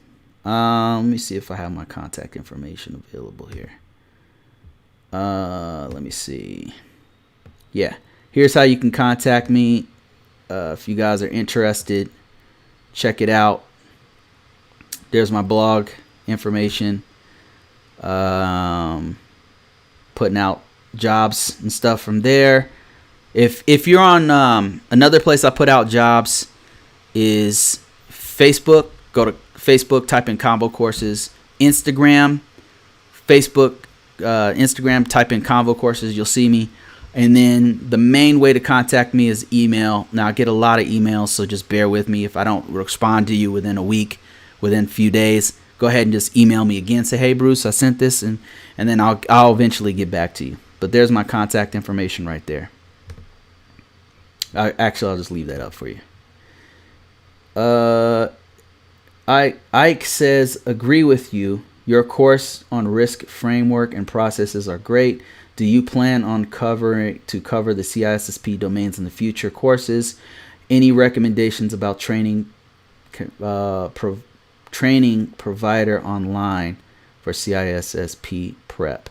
Let me see if I have my contact information available here. Let me see. Yeah, here's how you can contact me. If you guys are interested, check it out. There's my blog information. Putting out jobs and stuff from there. If you're on another place I put out jobs is Facebook. Go to Facebook, type in ConvoCourses. Instagram, Instagram, type in ConvoCourses. You'll see me. And then the main way to contact me is email. Now I get a lot of emails, so just bear with me if I don't respond to you within a week, within a few days. Go ahead and just email me again. Say, hey Bruce, I sent this, and then I'll eventually get back to you. But there's my contact information right there. I'll just leave that up for you. Ike says, agree with you. Your course on risk framework and processes are great. Do you plan on cover the CISSP domains in the future courses? Any recommendations about training provider online for CISSP prep?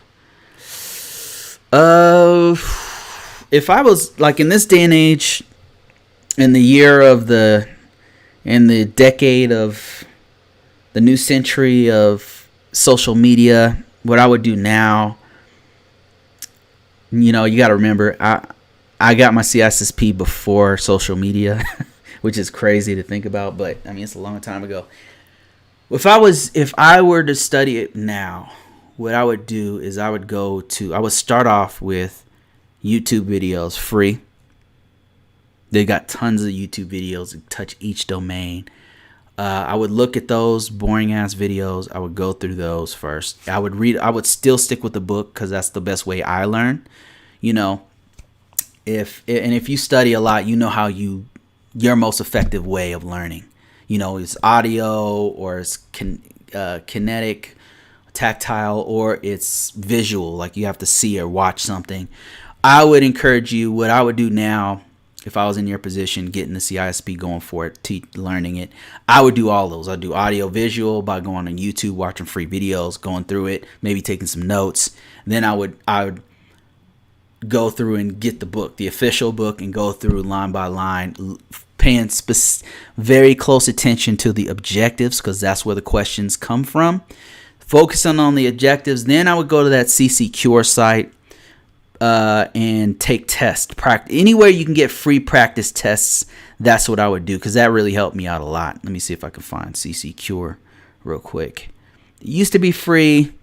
If I was like in this day and age, in the decade of the new century of social media, what I would do now, you got to remember, I got my CISSP before social media, which is crazy to think about, but I mean, it's a long time ago. If I were to study it now, what I would do is I would start off with YouTube videos, free. They got tons of YouTube videos that touch each domain. I would look at those boring ass videos. I would go through those first. I would still stick with the book because that's the best way I learn. If you study a lot, how your most effective way of learning. It's audio, or it's kinetic, tactile, or it's visual, like you have to see or watch something. I would encourage you, what I would do now, if I was in your position, getting the CISSP, going for it, learning it, I would do all those. I'd do audio, visual by going on YouTube, watching free videos, going through it, maybe taking some notes. Then I would go through and get the book, the official book, and go through line by line, paying very close attention to the objectives, because that's where the questions come from. Focusing on the objectives. Then I would go to that CCCure site and take tests. Anywhere you can get free practice tests, that's what I would do, because that really helped me out a lot. Let me see if I can find CCCure real quick. It used to be free.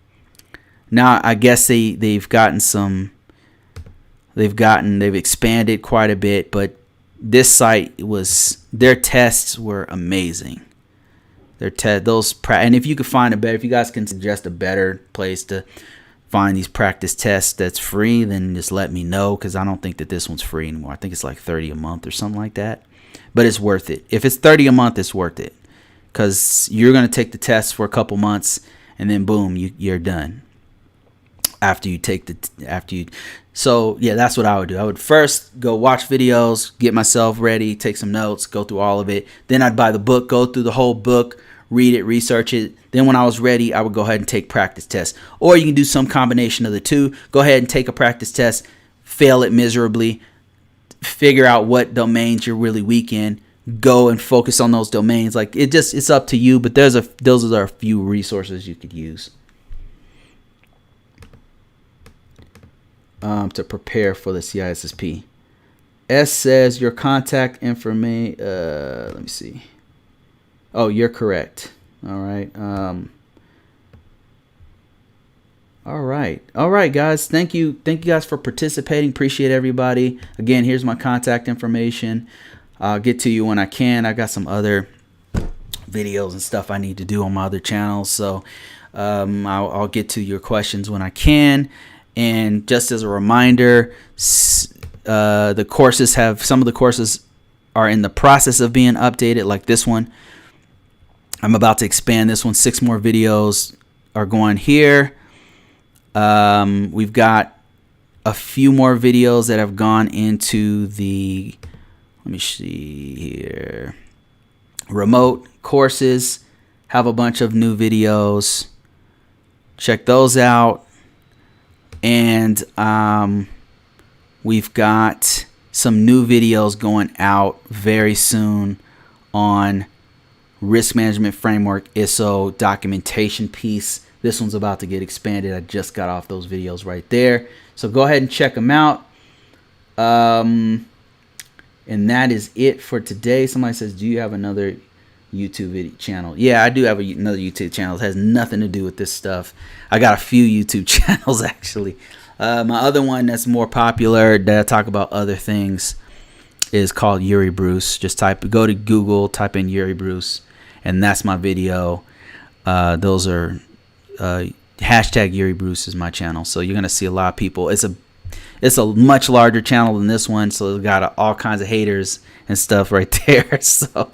Now I guess they've expanded quite a bit, but this site their tests were amazing. And if you could find if you guys can suggest a better place to find these practice tests that's free, then just let me know, because I don't think that this one's free anymore. I think it's like $30 a month or something like that, but it's worth it. If it's $30 a month, it's worth it, because you're going to take the test for a couple months and then boom, you're done. So yeah, that's what I would do. I would first go watch videos, get myself ready, take some notes, go through all of it. Then I'd buy the book, go through the whole book, read it, research it. Then when I was ready, I would go ahead and take practice tests. Or you can do some combination of the two. Go ahead and take a practice test, fail it miserably, figure out what domains you're really weak in, go and focus on those domains. Like it's up to you, but those are a few resources you could use to prepare for the CISSP. S says your contact information. Let me see. Oh, you're correct. All right. All right, guys. Thank you guys for participating. Appreciate everybody. Again, here's my contact information. I'll get to you when I can. I got some other videos and stuff I need to do on my other channels, so I'll get to your questions when I can. And just as a reminder, some of the courses are in the process of being updated, like this one. I'm about to expand this one. 6 more videos are going here. We've got a few more videos that have gone into the, let me see here, remote courses. Have a bunch of new videos. Check those out. And we've got some new videos going out very soon on risk management framework, ISO documentation piece. This one's about to get expanded. I just got off those videos right there. So go ahead and check them out. And that is it for today. Somebody says, do you have another YouTube video channel? Yeah, I do have another YouTube channel. It has nothing to do with this stuff. I got a few YouTube channels actually. My other one that's more popular that I talk about other things is called Yuri Bruce. Just go to Google, type in Yuri Bruce, and that's my video. Those are hashtag Yuri Bruce is my channel. So you're gonna see a lot of people. It's a much larger channel than this one, so it's got all kinds of haters and stuff right there. So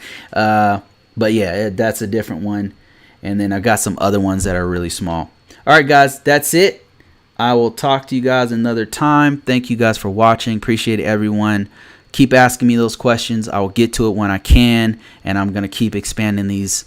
but yeah, that's a different one. And then I got some other ones that are really small. All right, guys, that's it. I will talk to you guys another time. Thank you guys for watching. Appreciate everyone. Keep asking me those questions. I will get to it when I can, and I'm going to keep expanding these